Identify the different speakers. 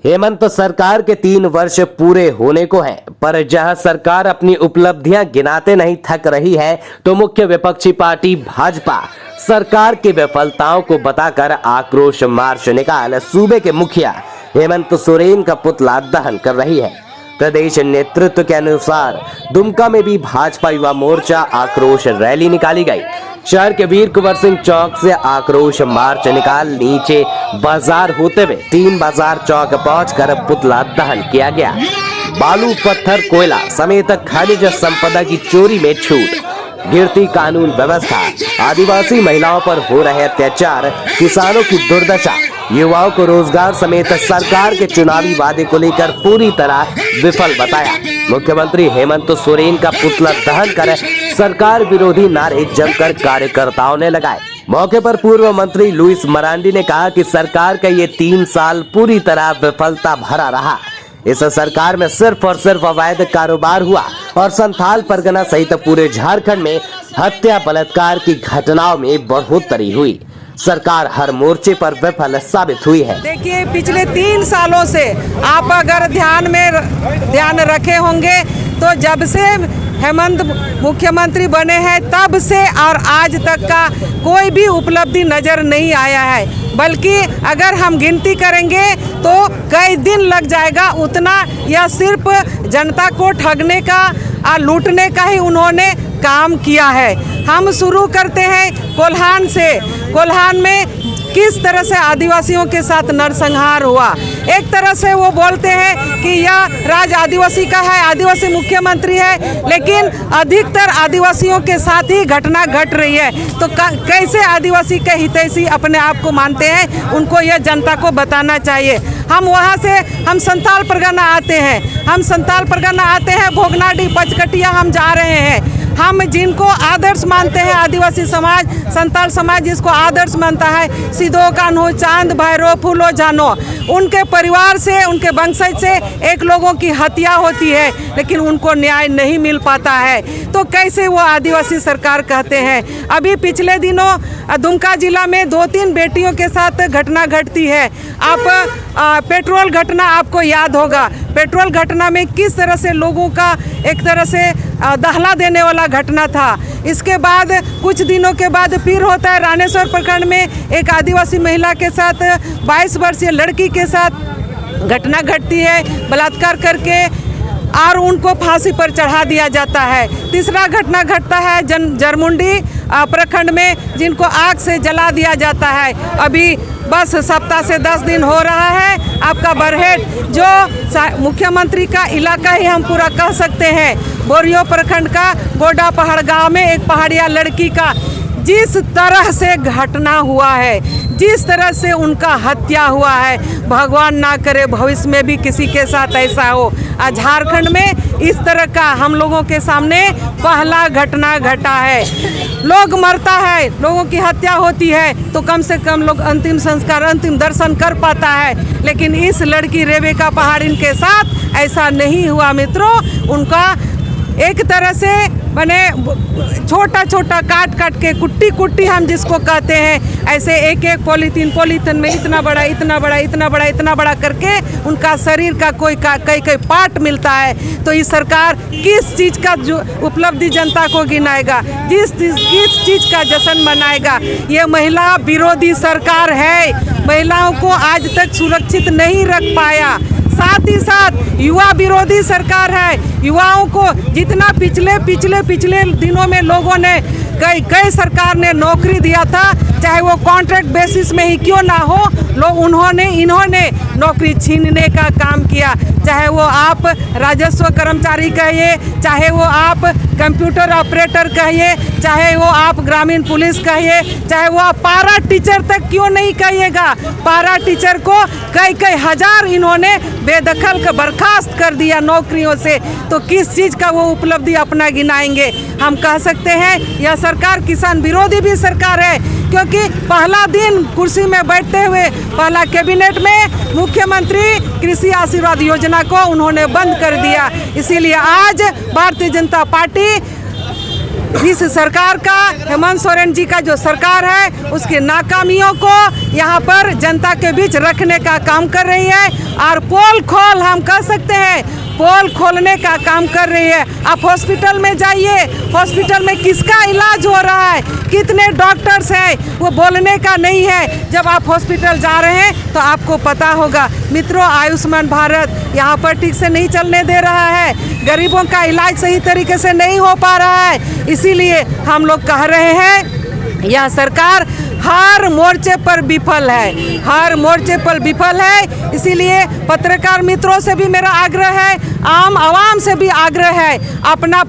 Speaker 1: हेमंत सरकार के 3 वर्ष पूरे होने को हैं, पर जहां सरकार अपनी उपलब्धियां गिनाते नहीं थक रही है, तो मुख्य विपक्षी पार्टी भाजपा सरकार की विफलताओं को बताकर आक्रोश मार्च निकाल सूबे के मुखिया हेमंत सोरेन का पुतला दहन कर रही है। प्रदेश नेतृत्व के अनुसार दुमका में भी भाजपा युवा मोर्चा आक्रोश रैली निकाली गई। शहर के वीर कुंवर सिंह चौक से आक्रोश मार्च निकाल नीचे बाजार होते हुए 3 बाजार चौक पहुंचकर पुतला दहन किया गया। बालू, पत्थर, कोयला समेत खनिज संपदा की चोरी में छूट, गिरती कानून व्यवस्था, आदिवासी महिलाओं पर हो रहे अत्याचार, किसानों की दुर्दशा, युवाओं को रोजगार समेत सरकार के चुनावी वादे को लेकर पूरी तरह विफल बताया। मुख्यमंत्री हेमंत सोरेन का पुतला दहन कर सरकार विरोधी नारे जमकर कार्यकर्ताओं ने लगाए। मौके पर पूर्व मंत्री लुइस मरांडी ने कहा कि सरकार का ये 3 साल पूरी तरह विफलता भरा रहा। इस सरकार में सिर्फ और सिर्फ अवैध कारोबार हुआ और संथाल परगना सहित पूरे झारखंड में हत्या बलात्कार की घटनाओं में बढ़ोतरी हुई। सरकार हर मोर्चे पर विफल साबित हुई है।
Speaker 2: देखिए, पिछले 3 सालों से आप अगर ध्यान रखे होंगे तो जब से हेमंत मुख्यमंत्री बने हैं तब से और आज तक का कोई भी उपलब्धि नजर नहीं आया है, बल्कि अगर हम गिनती करेंगे तो कई दिन लग जाएगा उतना। यह सिर्फ जनता को ठगने का और लूटने का ही उन्होंने काम किया है। हम शुरू करते हैं कोल्हान से। कोल्हान में किस तरह से आदिवासियों के साथ नरसंहार हुआ। एक तरह से वो बोलते हैं कि यह राज आदिवासी का है, आदिवासी मुख्यमंत्री है, लेकिन अधिकतर आदिवासियों के साथ ही घटना घट रही है। तो कैसे आदिवासी के हितैषी अपने आप को मानते हैं, उनको यह जनता को बताना चाहिए। हम वहाँ से हम संथाल परगना आते हैं, भोगनाडी, पचकटिया हम जा रहे हैं। हम जिनको आदर्श मानते हैं, आदिवासी समाज, संथाल समाज जिसको आदर्श मानता है, सिद्धो कान्हो, चांद भैरो, फूलो जानो, उनके परिवार से, उनके वंशज से एक लोगों की हत्या होती है, लेकिन उनको न्याय नहीं मिल पाता है। तो कैसे वो आदिवासी सरकार कहते हैं। अभी पिछले दिनों दुमका जिला में 2-3 बेटियों के साथ घटना घटती है। आप पेट्रोल घटना आपको याद होगा। पेट्रोल घटना में किस तरह से लोगों का एक तरह से दहला देने वाला घटना था। इसके बाद कुछ दिनों के बाद फिर होता है रानेश्वर प्रखंड में एक आदिवासी महिला के साथ 22 वर्षीय लड़की के साथ घटना घटती है, बलात्कार करके और उनको फांसी पर चढ़ा दिया जाता है। तीसरा घटना घटता है जरमुंडी प्रखंड में, जिनको आग से जला दिया जाता है। अभी बस सप्ताह से 10 दिन हो रहा है। आपका बरहेट जो मुख्यमंत्री का इलाका ही हम पूरा कह सकते हैं, बोरियो प्रखंड का गोडा पहाड़ गांव में एक पहाड़िया लड़की का जिस तरह से घटना हुआ है, जिस तरह से उनका हत्या हुआ है, भगवान ना करे भविष्य में भी किसी के साथ ऐसा हो। झारखंड में इस तरह का हम लोगों के सामने पहला घटना घटा है। लोग मरता है, लोगों की हत्या होती है तो कम से कम लोग अंतिम संस्कार, अंतिम दर्शन कर पाता है, लेकिन इस लड़की रेबेका पहाड़िन के साथ ऐसा नहीं हुआ मित्रों। उनका एक तरह से बने छोटा छोटा काट के कुट्टी हम जिसको कहते हैं, ऐसे एक पॉलीथीन में इतना बड़ा करके उनका शरीर का कई पार्ट मिलता है। तो ये सरकार किस चीज़ का जो उपलब्धि जनता को गिनाएगा, किस चीज़ का जश्न मनाएगा। ये महिला विरोधी सरकार है, महिलाओं को आज तक सुरक्षित नहीं रख पाया। साथ ही साथ युवा विरोधी सरकार है। युवाओं को जितना पिछले दिनों में लोगों ने कई सरकार ने नौकरी दिया था, चाहे वो कॉन्ट्रैक्ट बेसिस में ही क्यों ना हो, इन्होंने नौकरी छीनने का काम किया। चाहे वो आप राजस्व कर्मचारी कहिए, चाहे वो आप कंप्यूटर ऑपरेटर कहिए, चाहे वो आप ग्रामीण पुलिस कहिए, चाहे वो आप पारा टीचर तक क्यों नहीं कहिएगा। पारा टीचर को कई हजार इन्होंने बेदखल कर बर्खास्त कर दिया नौकरियों से। तो किस चीज़ का वो उपलब्धि अपना गिनाएंगे। हम कह सकते हैं यह सरकार किसान विरोधी भी सरकार है, क्योंकि पहला दिन कुर्सी में बैठते हुए पहला कैबिनेट में मुख्यमंत्री कृषि आशीर्वाद योजना को उन्होंने बंद कर दिया। इसीलिए आज भारतीय जनता पार्टी इस सरकार का, हेमंत सोरेन जी का जो सरकार है, उसकी नाकामियों को यहाँ पर जनता के बीच रखने का काम कर रही है और पोल खोल, हम कह सकते हैं, पोल खोलने का काम कर रही है। आप हॉस्पिटल में जाइए, हॉस्पिटल में किसका इलाज हो रहा है, कितने डॉक्टर्स हैं, वो बोलने का नहीं है। जब आप हॉस्पिटल जा रहे हैं तो आपको पता होगा। मित्रों, आयुष्मान भारत यहाँ पर ठीक से नहीं चलने दे रहा है, गरीबों का इलाज सही तरीके से नहीं हो पा रहा है। इसीलिए हम लोग कह रहे हैं, यह सरकार हर मोर्चे पर विफल है, हर मोर्चे पर विफल है। इसीलिए पत्रकार मित्रों से भी मेरा आग्रह है, आम आवाम से भी आग्रह है, अपना